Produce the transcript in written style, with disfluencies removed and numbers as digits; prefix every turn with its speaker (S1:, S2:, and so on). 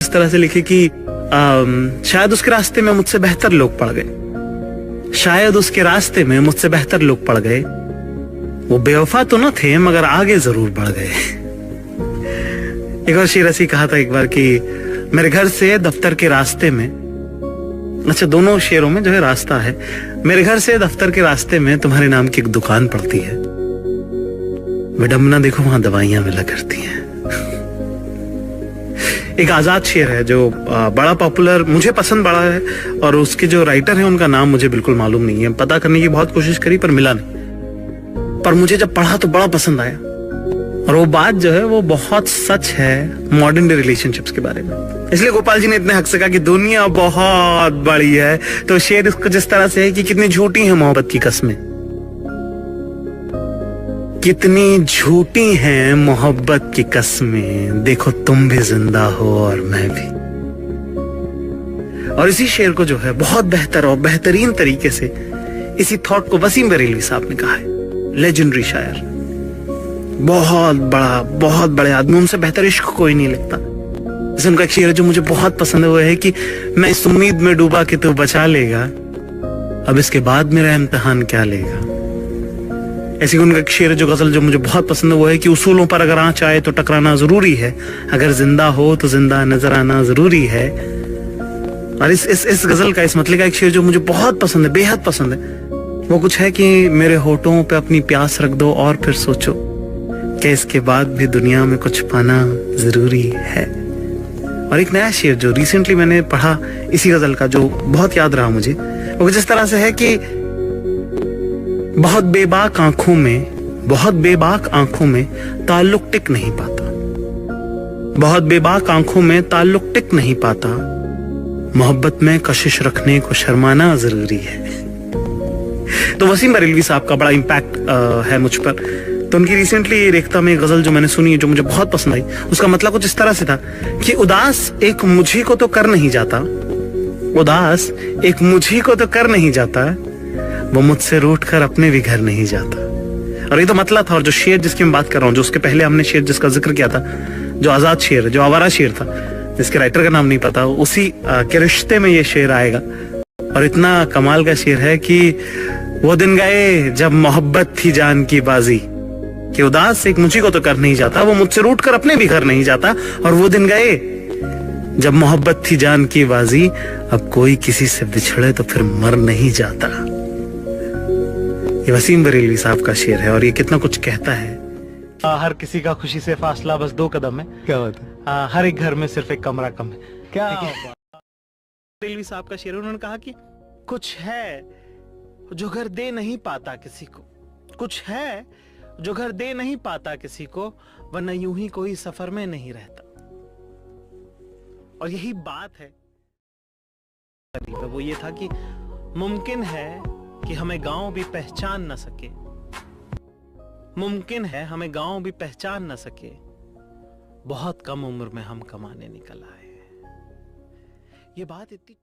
S1: इस तरह से लिखे कि शायद उसके रास्ते में मुझसे बेहतर लोग पड़ गए, शायद उसके रास्ते में मुझसे बेहतर लोग पड़ गए। वो बेवफा तो न थे मगर आगे जरूर बढ़ गए। एक और शेर ऐसी कहा था एक बार कि मेरे घर से दफ्तर के रास्ते में, अच्छा दोनों शेरों में जो है रास्ता है, मेरे घर से दफ्तर के रास्ते में तुम्हारे नाम की एक दुकान पड़ती है, विडंबना देखो वहां दवाइयां मिला करती हैं। एक आजाद शेर है जो बड़ा पॉपुलर, मुझे पसंद बड़ा है, और उसके जो राइटर है उनका नाम मुझे बिल्कुल मालूम नहीं है, पता करने की बहुत कोशिश करी पर मिला नहीं, पर मुझे जब पढ़ा तो बड़ा पसंद आया। और वो बात जो है वो बहुत सच है मॉडर्न डे रिलेशनशिप्स के बारे में। इसलिए गोपाल जी ने इतने हक से कहा कि दुनिया बहुत बड़ी है, तो शेर इसको जिस तरह से है कि कितनी झूठी है मोहब्बत की कस्में, कितनी झूठी हैं मोहब्बत की कस्में, देखो तुम भी जिंदा हो और मैं भी। और इसी शेर को जो है बहुत बेहतर और बेहतरीन तरीके से इसी थॉट को वसीम बरेलवी साहब ने कहा है, लेजेंडरी शायर, बहुत बड़ा, बहुत बड़े आदमी, उनसे बेहतर इश्क कोई नहीं लिखता। जैसे उनका एक शेर है जो मुझे बहुत पसंद है, वो है कि मैं इस उम्मीद में डूबा कि तू बचा लेगा, अब इसके बाद मेरा इम्तिहान क्या लेगा। ऐसी उनका एक शेर है जो गजल जो मुझे बहुत पसंद है, वो है कि उसूलों पर अगर आंच आए तो टकराना जरूरी है, अगर जिंदा हो तो जिंदा नजर आना जरूरी है। और इस गजल का, इस मतले का एक शेर जो मुझे बहुत पसंद है, बेहद पसंद है, वो कुछ है कि मेरे होठों पे अपनी प्यास रख दो और फिर सोचो कि इसके बाद भी दुनिया में कुछ पाना जरूरी है। और एक नया शेर जो रिसेंटली मैंने पढ़ा इसी गजल का, जो बहुत याद रहा मुझे, वो जिस तरह से है कि बहुत बेबाक आंखों में, बहुत बेबाक आंखों में ताल्लुक टिक नहीं पाता, बहुत बेबाक आंखों में ताल्लुक टिक नहीं पाता, मोहब्बत में कशिश रखने को शर्माना जरूरी है। तो वसीम बरेलवी साहब का बड़ा इम्पैक्ट है मुझ पर। तो उनकी रिसेंटली रेख्ता में गजल जो मैंने सुनी, जो मुझे बहुत पसंद आई, उसका मतलब कुछ इस तरह से था कि उदास एक मुझी को तो कर नहीं जाता, उदास एक मुझी को तो कर नहीं जाता, वो मुझसे रूठ कर अपने भी घर नहीं जाता। और ये तो मतलब था। और जो शेर जिसकी मैं बात कर रहा हूँ, जो उसके पहले हमने शेर जिसका जिक्र किया था, जो आजाद शेर, जो आवारा शेर था, जिसके राइटर का नाम नहीं पता, उसी के रिश्ते में ये शेर आएगा। और इतना कमाल का शेर है कि वो दिन गए जब मोहब्बत थी जान की बाजी, कि उदास एक मुझी को तो कर नहीं जाता, वो मुझसे रूठ कर अपने भी घर नहीं जाता, और वो दिन गए जब मोहब्बत थी जान की बाजी, अब कोई किसी से बिछड़े तो फिर मर नहीं जाता। ये वसीम बरेलवी साहब का शेर है और ये कितना कुछ कहता है। हर किसी का खुशी से फासला बस 2 कदम है, क्या होता है, हर एक घर में सिर्फ एक कमरा कम है। क्या बरेलवी साहब का शेर, उन्होंने कहा कि कुछ है जो घर दे नहीं पाता किसी को, कुछ है जो घर दे नहीं पाता किसी को, वरना यूं ही कोई सफर में नहीं रहता। और यही बात है, वो ये था कि मुमकिन है कि हमें गांव भी पहचान न सके, मुमकिन है हमें गांव भी पहचान न सके, बहुत कम उम्र में हम कमाने निकल आए। ये बात इतनी